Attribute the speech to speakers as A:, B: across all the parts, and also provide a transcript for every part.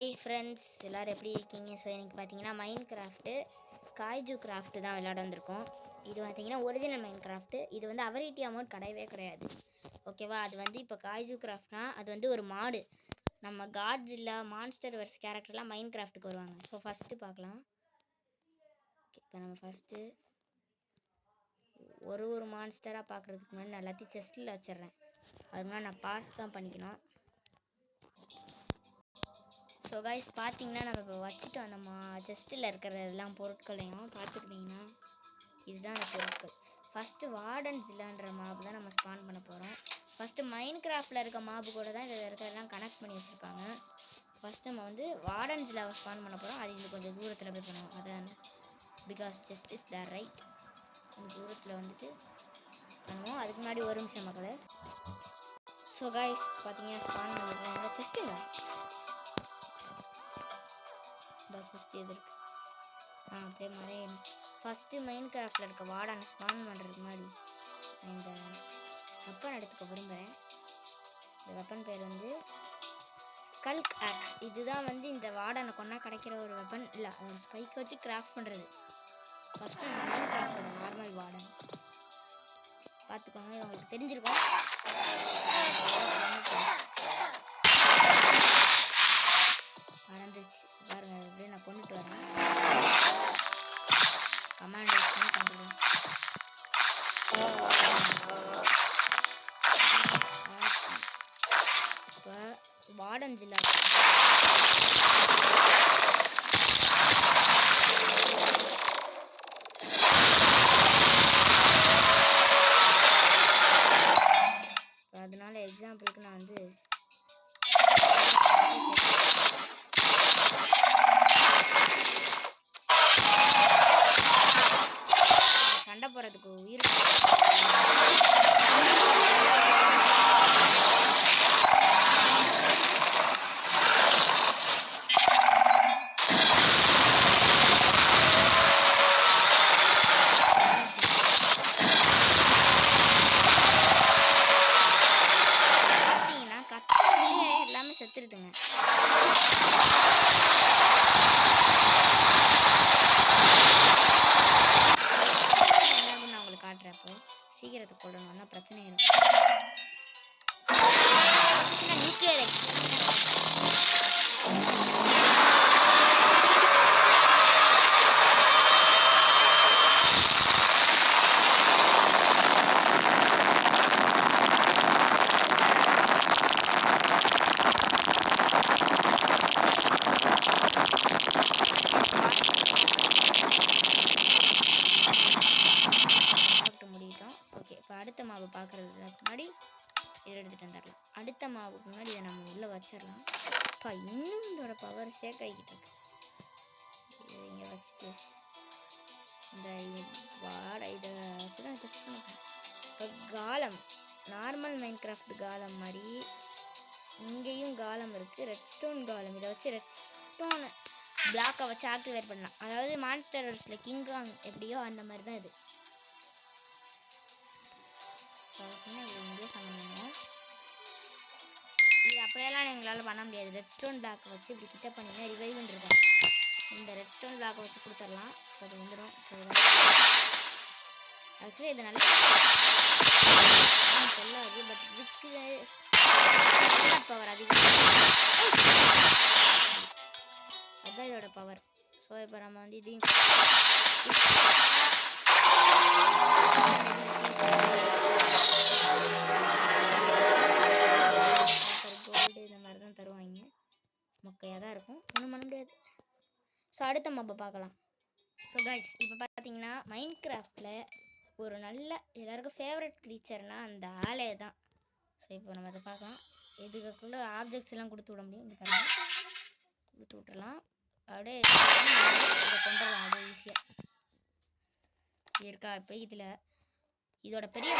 A: Friends எல்லோரும் எப்படி இருக்கீங்க? ஸோ எனக்கு பார்த்தீங்கன்னா மைண்ட் கிராஃப்ட்டு காய்ஜு கிராஃப்ட்டு தான் விளையாட வந்திருக்கோம். இது பார்த்தீங்கன்னா ஒரிஜினல் மைண்ட் கிராஃப்ட்டு. இது வந்து அவரிட்டி அமௌண்ட் கிடையவே கிடையாது. ஓகேவா? அது வந்து இப்போ காய்ஜு கிராஃப்ட்னா அது வந்து ஒரு மாடு. நம்ம காட்ஜில்லா மான்ஸ்டர் வர்ஸ் கேரக்டர்லாம் மைண்ட் கிராஃப்ட்டுக்கு வருவாங்க. ஸோ ஃபஸ்ட்டு பார்க்கலாம். ஓகே, இப்போ நம்ம ஃபஸ்ட்டு ஒரு மான்ஸ்டராக பார்க்குறதுக்கு முன்னாடி நான் எல்லாத்தையும் செஸ்ட்டில் வச்சிடுறேன். அது முன்னாடி நான் பாஸ் தான் பண்ணிக்கணும். ஸோ கைஸ் பார்த்தீங்கன்னா நம்ம இப்போ வச்சுட்டோம். நம்ம செஸ்ட்டில் இருக்கிற எல்லாம் பொருட்களையும் பார்த்துக்கிட்டிங்கன்னா இதுதான் அந்த பொருட்கள். ஃபஸ்ட்டு வார்டன்ஸில்லான்ற மாப் தான் நம்ம ஸ்பான் பண்ண போகிறோம். ஃபஸ்ட்டு மைண்ட் கிராஃப்டில் இருக்க மாபு கூட தான் இதில் இருக்கிறதெல்லாம் கனெக்ட் பண்ணி வச்சுருப்பாங்க. ஃபஸ்ட்டு நம்ம வந்து வார்டன்ஸில் ஸ்பான் பண்ண போகிறோம். அது இது கொஞ்சம் தூரத்தில் போய் பண்ணுவோம். அதான் because chest is the right. கொஞ்சம் தூரத்தில் வந்துட்டு பண்ணுவோம். அதுக்கு முன்னாடி ஒரு நிமிஷம் மக்களே. ஸோ கைஸ் பார்த்தீங்கன்னா ஸ்பான் பண்ணிடுறேன். எங்கள் செஸ்ட்டுங்க ஃபஸ்ட்டு எது இருக்குது அப்படியே மறையணும். ஃபஸ்ட்டு மைண்ட் கிராஃப்டில் இருக்க வார்டனை ஸ்பான் பண்ணுறதுக்கு முன்னாடி இந்த வெப்பன் எடுத்துக்க விரும்புகிறேன். இந்த வெப்பன் பேர் வந்து ஸ்கல்க் ஆக்ஸ். இதுதான் வந்து இந்த வார்டனை கொண்டா கிடைக்கிற ஒரு வெப்பன் இல்லை, ஒரு ஸ்பைக் வச்சு கிராஃப்ட் பண்ணுறது. ஃபஸ்ட்டு இந்த மைண்ட் கிராஃப்டோட நார்மல் வார்டன் பார்த்துக்கோங்க, இது உங்களுக்கு தெரிஞ்சிருக்கும். மறந்துருச்சு பாருங்க, அப்படியே நான் கொண்டுட்டு வரேன். கமாண்ட் பண்ணுறேன். இப்போ வார்டன் ஜில்லா அதனால எக்ஸாம்பிளுக்கு நான் வந்து சண்டை போடுறதுக்கு உயிர் பார்த்தீங்கன்னா கத்துறதுலேயே எல்லாமே செத்துருதுங்க. காட்டுறப்போ சீக்கிரத்தை கொள்ளணும்னா பிரச்சனை இருக்கும். நியூக்ளியர் அடுத்த மாவு பார்க்குறதுக்கு முன்னாடி இதை எடுத்துகிட்டு வந்துடலாம். அடுத்த மாவுக்கு முன்னாடி இதை நம்ம உள்ளே வச்சிடலாம். இப்போ இன்னும் இதோட பவர் ஷேக் ஆகிக்கிட்டு இருக்கு. இதை இங்கே வச்சுட்டு இந்த இதை வச்சு தான் டெஸ்ட் பண்ணிட்டேன். இப்போ காலம் நார்மல் மைண்ட் கிராஃப்ட் காலம் மாதிரி இங்கேயும் காலம் இருக்குது. ரெட் ஸ்டோன் காலம். இதை வச்சு ரெட் ஸ்டோன் பிளாக்கை வச்சு ஆக்டிவேட் பண்ணலாம். அதாவது மான்ஸ்டர் வர்ஸில் கிங்காங் எப்படியோ அந்த மாதிரி தான் இது. இது இங்கே சம்மந்தம் இது அப்படியெல்லாம் எங்களால் பண்ண முடியாது. ரெட் ஸ்டோன் பிளாக்கை வச்சு இப்படி கிட்ட பண்ணிங்கன்னா ரிவைவ்னு இருக்கும். இந்த ரெட் ஸ்டோன் பிளாக்கை வச்சு கொடுத்துடலாம். இப்போ அது வந்துடும். ஆக்சுவலி இது நல்லா சொல்லாது, பட் இதுக்கு பவர் அதிகம். அதுதான் இதோட பவர். ஸோ இப்போ நம்ம வந்து இதையும் கோல்டு இந்த மாதிரி தான் தருவாங்க. மொக்கையாக தான் இருக்கும், ஒன்றும் பண்ண முடியாது. ஸோ அடுத்த மாப்பை பார்க்கலாம். ஸோ கைஸ் இப்போ பார்த்தீங்கன்னா மைண்ட் கிராஃப்டில் ஒரு நல்ல எல்லாருக்கும் ஃபேவரட் க்ரீச்சர்னால் அந்த ஆலே தான். ஸோ இப்போ நம்ம அதை பார்க்கலாம். இதுக்குள்ளே ஆப்ஜெக்ட்ஸ் எல்லாம் கொடுத்து விட முடியும். இந்த பாருங்க கொடுத்து விட்டுறலாம். அப்படியே இதை கொண்டுடலாம். அப்படியே ஈஸியாக இருக்கா. இப்போ இதில் இதோட பெரிய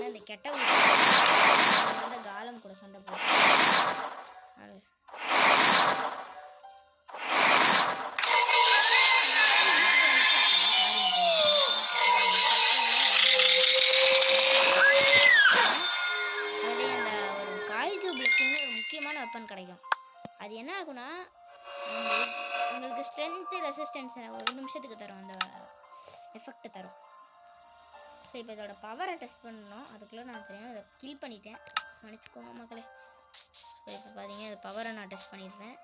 A: இந்த கெட்ட காலம் கூட சண்டை போட்டு அது அது என்ன ஆகும்னா உங்களுக்கு ஸ்ட்ரென்த்து ரெசிஸ்டன்ஸ் ஒரு நிமிஷத்துக்கு தரும், அந்த எஃபெக்ட் தரும். ஸோ இப்போ இதோட பவரை டெஸ்ட் பண்ணணும். அதுக்குள்ளே நான் தெரியும் இதை கில் பண்ணிட்டேன், மன்னிச்சுக்கோங்க மக்களே. ஸோ இப்போ பார்த்தீங்கன்னா இது பவரை நான் டெஸ்ட் பண்ணிடுறேன்.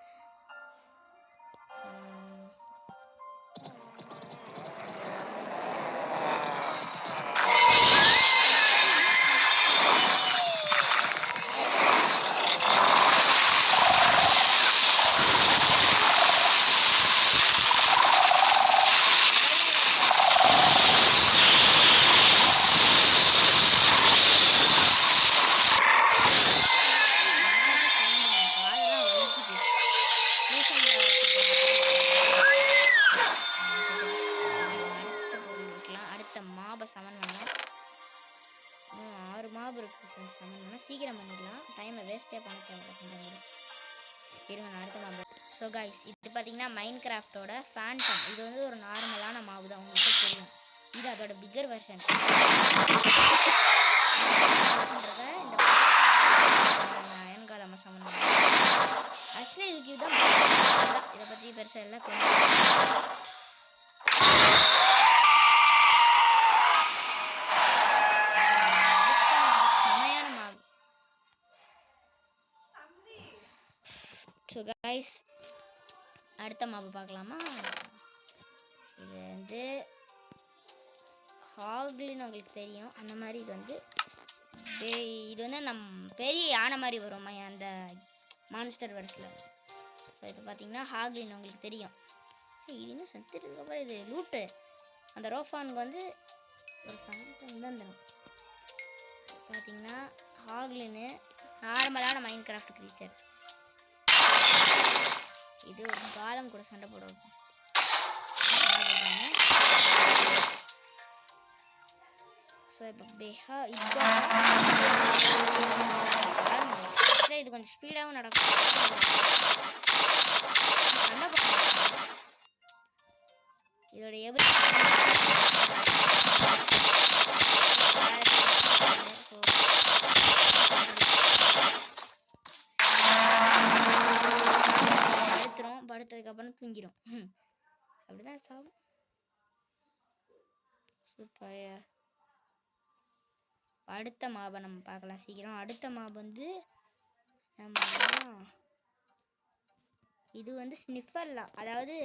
A: சீக்கிரம் பண்ணிடலாம், டைமை வேஸ்ட்டே பண்ண தேவையில்ல கொஞ்சம் கூட. இருங்க நான் அடுத்த மாவு. ஸோ கைஸ் இது பார்த்தீங்கன்னா மைண்ட் கிராஃப்டோட ஃபேண்டம். இது வந்து ஒரு நார்மலான மாவு தான், உங்களுக்கு தெரியும். இது அதோட பிக்கர் வெர்ஷன். இந்த அயன்கால சமன் ஆக்சுவலி இதுக்கு இதுதான் இதை பற்றி பெருசாக எல்லாம் கொண்டு ஸோ கைஸ் அடுத்த மாவு பார்க்கலாமா? இது வந்து ஹாக்லின்னு உங்களுக்கு தெரியும், அந்த மாதிரி இது வந்து பெரிய யானை மாதிரி வரும் அந்த மான்ஸ்டர் வெர்ஸில். ஸோ இது பார்த்தீங்கன்னா ஹாக்லின் உங்களுக்கு தெரியும். இது இன்னும் செத்துட்டதுக்கப்புறம் இது லூட்டு. அந்த ரோஃபானுக்கு வந்து ஒரு ஃபேண்டம் தான் தரும். பார்த்தீங்கன்னா ஹாக்லின்னு நார்மலான மைண்ட் கிராஃப்ட் க்ரீச்சர். இது ஒரு காலம் கூட சண்டை போடுவோம். ஸோ இப்போ இது கொஞ்சம் ஸ்பீடாகவும் நடக்கும். சண்டை போடுவோம். இதோட எவ்ரி ஸோ படுத்ததுக்கப்புறம் தூங்கிடும். அப்படிதான் சாப்பிடும். சூப்பர். அடுத்த மாபை நம்ம பார்க்கலாம் சீக்கிரம். அடுத்த மாபு வந்து இது வந்து ஸ்னிஃபர்லா, அதாவது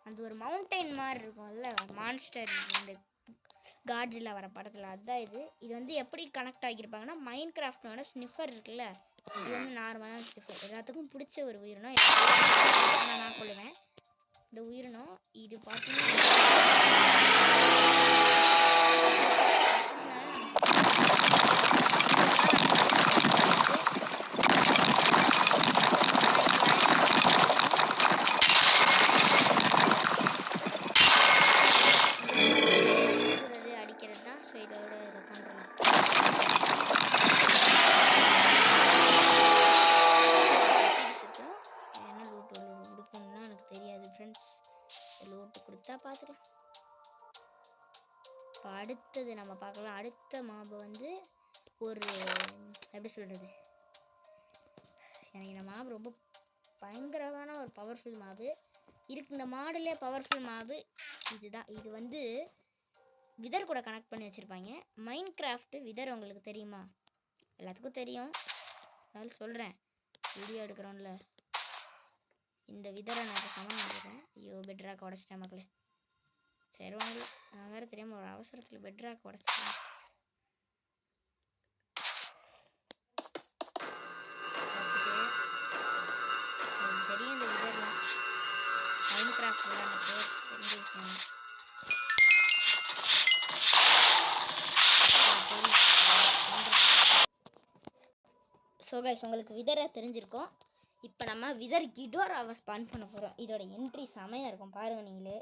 A: அந்த ஒரு மவுண்டைன் மாதிரி இருக்கும்ல மான்ஸ்டர் அந்த காட்ஜில்லா வர படத்தில், அதுதான் இது. இது வந்து எப்படி கனெக்ட் ஆகியிருப்பாங்கன்னா மைண்ட் கிராஃப்டோட ஸ்னிஃபர் இருக்குல்ல, இது வந்து நார்மலான ஸ்னிஃபர். எல்லாத்துக்கும் பிடிச்ச ஒரு உயிரினம் நான் சொல்லுவேன். இந்த உயிரினம் இது பார்த்தீங்கன்னா அடிக்கிறது தான். ஸோ இதோட இதை கொண்டுடலாம். என்ன லூட்டு கொடுக்கணும்னா எனக்கு தெரியாது ஃப்ரெண்ட்ஸ், லூட்டு கொடுத்தா பார்த்துக்கலாம். இப்போ அடுத்தது நம்ம பார்க்கலாம். அடுத்த மாபு வந்து ஒரு எப்படி சொல்கிறது, எனக்கு இந்த மாபு ரொம்ப பயங்கரமான ஒரு பவர்ஃபுல் மாபு இருக்கு. இந்த மாடலே பவர்ஃபுல் மாபு இதுதான். இது வந்து விதர் கூட கனெக்ட் பண்ணி வச்சுருப்பாங்க. மைண்ட் கிராஃப்ட் விதர் உங்களுக்கு தெரியுமா? எல்லாத்துக்கும் தெரியும், அதனால சொல்கிறேன். வீடியோ எடுக்கிறோம்ல, இந்த விதரை நான் இப்போ சமன் பண்ணிடுறேன். ஐயோ பெட்ராக் உடச்சிட்டேன் மக்களே. சரி ஒன்றும் இல்லை, நான் வேறு தெரியாமல் ஒரு அவசரத்தில் பெட்ராக் உடச்சிட்டேன். தெரியும் இந்த விதர்லாம் மைண்ட் கிராஃப்ட் விளையாட பேர் தெரிஞ்ச விஷயம். ஸோ கைஸ் உங்களுக்கு விதரை தெரிஞ்சிருக்கும். இப்போ நம்ம விதர் கிடோராவை ஸ்பான் பண்ண போகிறோம். இதோட என்ட்ரி செமையாக இருக்கும், பாருங்க நீங்களே.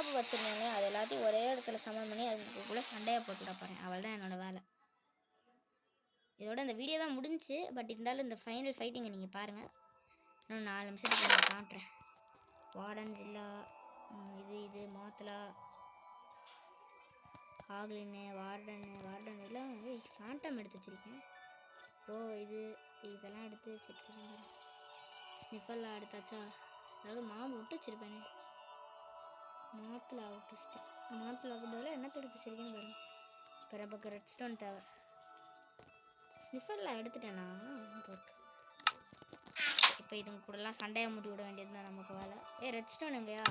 A: மாப் வச்சுருந்தாங்க, அது எல்லாத்தையும் ஒரே இடத்துல சமன் பண்ணி அதுக்குள்ளே சண்டையை போட்டுவிட போகிறேன். அவள் தான் என்னோடய வேலை. இதோட இந்த வீடியோவே முடிஞ்சு. பட் இருந்தாலும் இந்த ஃபைனல் ஃபைட்டிங்கை நீங்கள் பாருங்கள். இன்னும் 4 நிமிஷத்துக்கு நான் காட்டுறேன். வார்டன் ஜில்லா, இது மாத்தலா, ஹாக்லின்னு, வார்டன் எல்லாம் ஃபேண்டம் எடுத்து வச்சுருக்கேன். ப்ரோ இதெல்லாம் எடுத்து வச்சுட்ருக்கேன் பாரு. ஸ்னிஃபல்லாம் எடுத்தாச்சா? அதாவது மாவு விட்டு வச்சுருப்பேனே. மாத்தலா விட்டு வச்சுட்டேன். மாத்தலாவுக்கு பதிலாக என்ன எடுத்து வச்சுருக்கேன்னு பாருங்க. இப்போ நமக்கு ரெட் ஸ்டோன் தேவை. ஸ்னிஃபல்லாம் எடுத்துட்டேன்னா இந்த இப்போ இதுங்க கூடலாம் சண்டையை மூட்டி விட வேண்டியது தான் நமக்கு வேலை. ரெட் ஸ்டோன் எங்கேயா?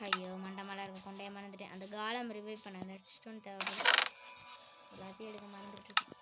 A: ஐயோ மண்டை மேலே இருக்க கொண்டையை மறந்துட்டேன். அந்த காலம் ரிவைவ் பண்ண ரெட் ஸ்டோன் தேவைப்படுது. எல்லாத்தையும் எடுக்க மறந்துட்டு இருக்கேன்.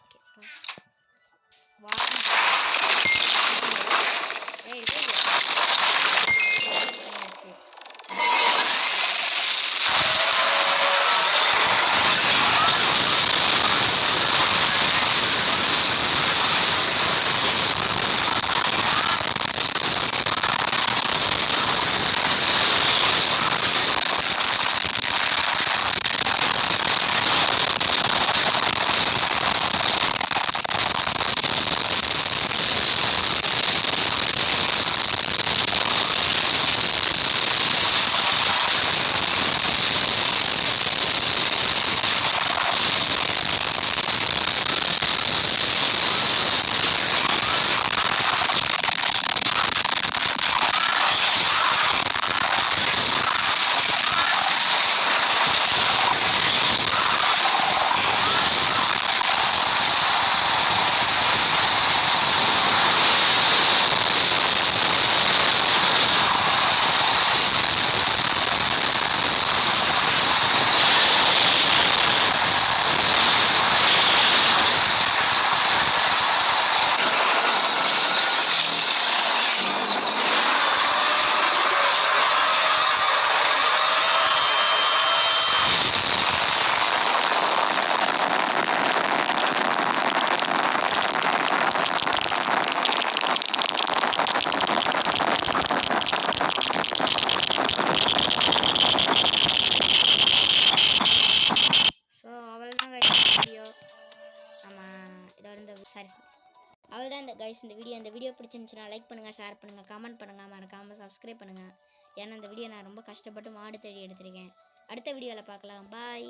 A: அவ்வளோதான் இந்த கைஸ் இந்த வீடியோ பிடிச்சிருந்துச்சுன்னா லைக் பண்ணுங்கள், ஷேர் பண்ணுங்கள், கமெண்ட் பண்ணுங்கள், மறக்காமல் சப்ஸ்கிரைப் பண்ணுங்கள். ஏன்னா இந்த வீடியோ நான் ரொம்ப கஷ்டப்பட்டு மாடு தேடி எடுத்திருக்கேன். அடுத்த வீடியோவில் பார்க்கலாம். பாய்.